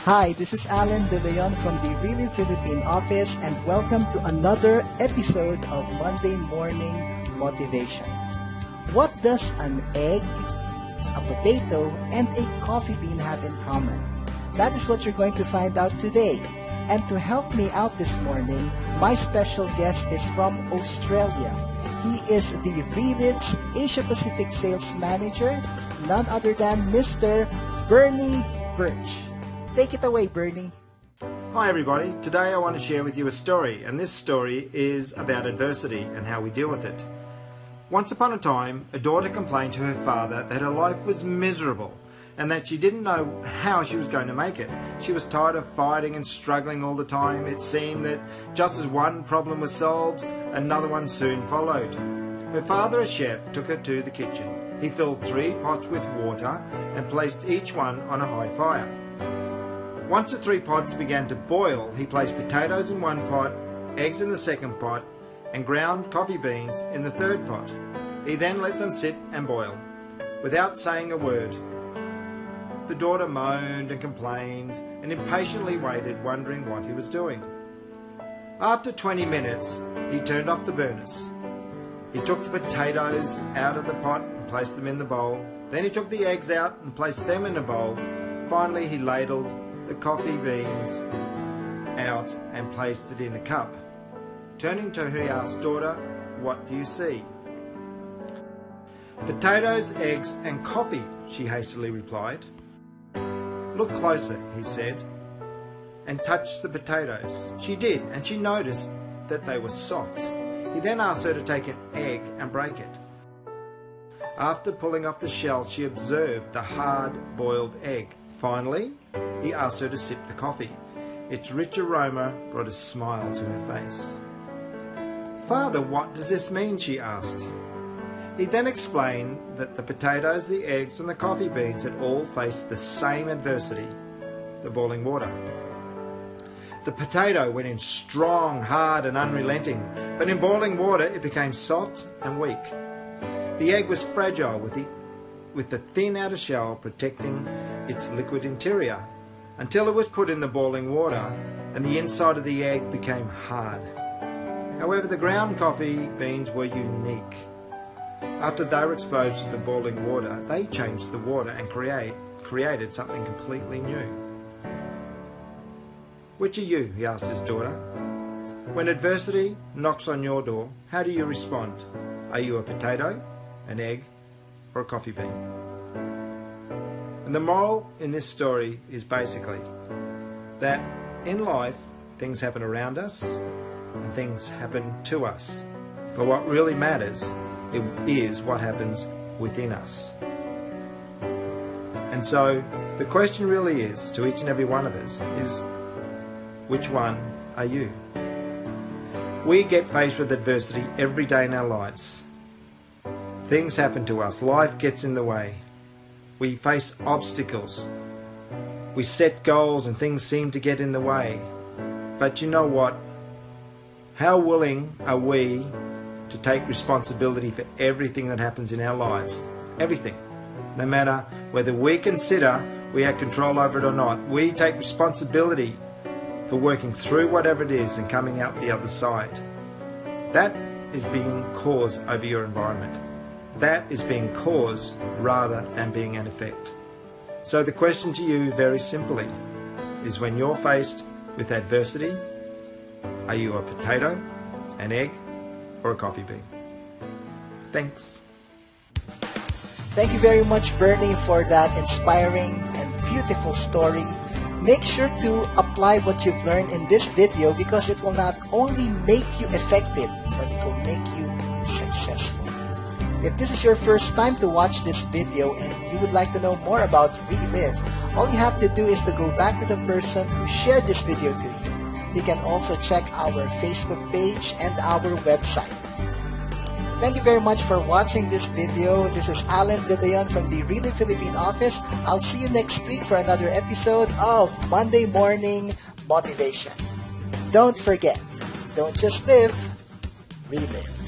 Hi, this is Alan De Leon from the Reliv Philippine office and welcome to another episode of Monday Morning Motivation. What does an egg, a potato, and a coffee bean have in common? That is what you're going to find out today. And to help me out this morning, my special guest is from Australia. He is the Reliv's Asia Pacific Sales Manager, none other than Mr. Birch. Take it away, Bernie. Hi everybody, today I want to share with you a story, and this story is about adversity and how we deal with it. Once upon a time, a daughter complained to her father that her life was miserable and that she didn't know how she was going to make it. She was tired of fighting and struggling all the time. It seemed that just as one problem was solved, another one soon followed. Her father, a chef, took her to the kitchen. He filled 3 pots with water and placed each one on a high fire. Once the 3 pots began to boil, he placed potatoes in one pot, eggs in the second pot, and ground coffee beans in the third pot. He then let them sit and boil, without saying a word. The daughter moaned and complained and impatiently waited, wondering what he was doing. After 20 minutes, he turned off the burners. He took the potatoes out of the pot and placed them in the bowl. Then he took the eggs out and placed them in the bowl. Finally, he ladled the coffee beans out and placed it in a cup. Turning to her, he asked, "Daughter, what do you see?" "Potatoes, eggs, and coffee," she hastily replied. "Look closer," he said, and touched the potatoes. She did, and she noticed that they were soft. He then asked her to take an egg and break it. After pulling off the shell, she observed the hard-boiled egg. Finally, he asked her to sip the coffee. Its rich aroma brought a smile to her face. "Father, what does this mean?" she asked. He then explained that the potatoes, the eggs, and the coffee beans had all faced the same adversity, the boiling water. The potato went in strong, hard, and unrelenting, but in boiling water it became soft and weak. The egg was fragile with the thin outer shell protecting its liquid interior, until it was put in the boiling water and the inside of the egg became hard. However, the ground coffee beans were unique. After they were exposed to the boiling water, they changed the water and created something completely new. "Which are you?" he asked his daughter. "When adversity knocks on your door, how do you respond? Are you a potato, an egg, or a coffee bean?" And the moral in this story is basically that in life, things happen around us and things happen to us. But what really matters is what happens within us. And so the question really is, to each and every one of us, is which one are you? We get faced with adversity every day in our lives. Things happen to us. Life gets in the way. We face obstacles. We set goals and things seem to get in the way. But you know what? How willing are we to take responsibility for everything that happens in our lives? Everything. No matter whether we consider we have control over it or not, we take responsibility for working through whatever it is and coming out the other side. That is being cause over your environment. That is being cause rather than being an effect. So the question to you very simply is, when you're faced with adversity, are you a potato, an egg, or a coffee bean? Thanks. Thank you very much, Bernie, for that inspiring and beautiful story. Make sure to apply what you've learned in this video, because it will not only make you effective, but it will make you successful. If this is your first time to watch this video and you would like to know more about Reliv, all you have to do is to go back to the person who shared this video to you. You can also check our Facebook page and our website. Thank you very much for watching this video. This is Alan De Leon from the Reliv Philippine office. I'll see you next week for another episode of Monday Morning Motivation. Don't forget, don't just live, relive.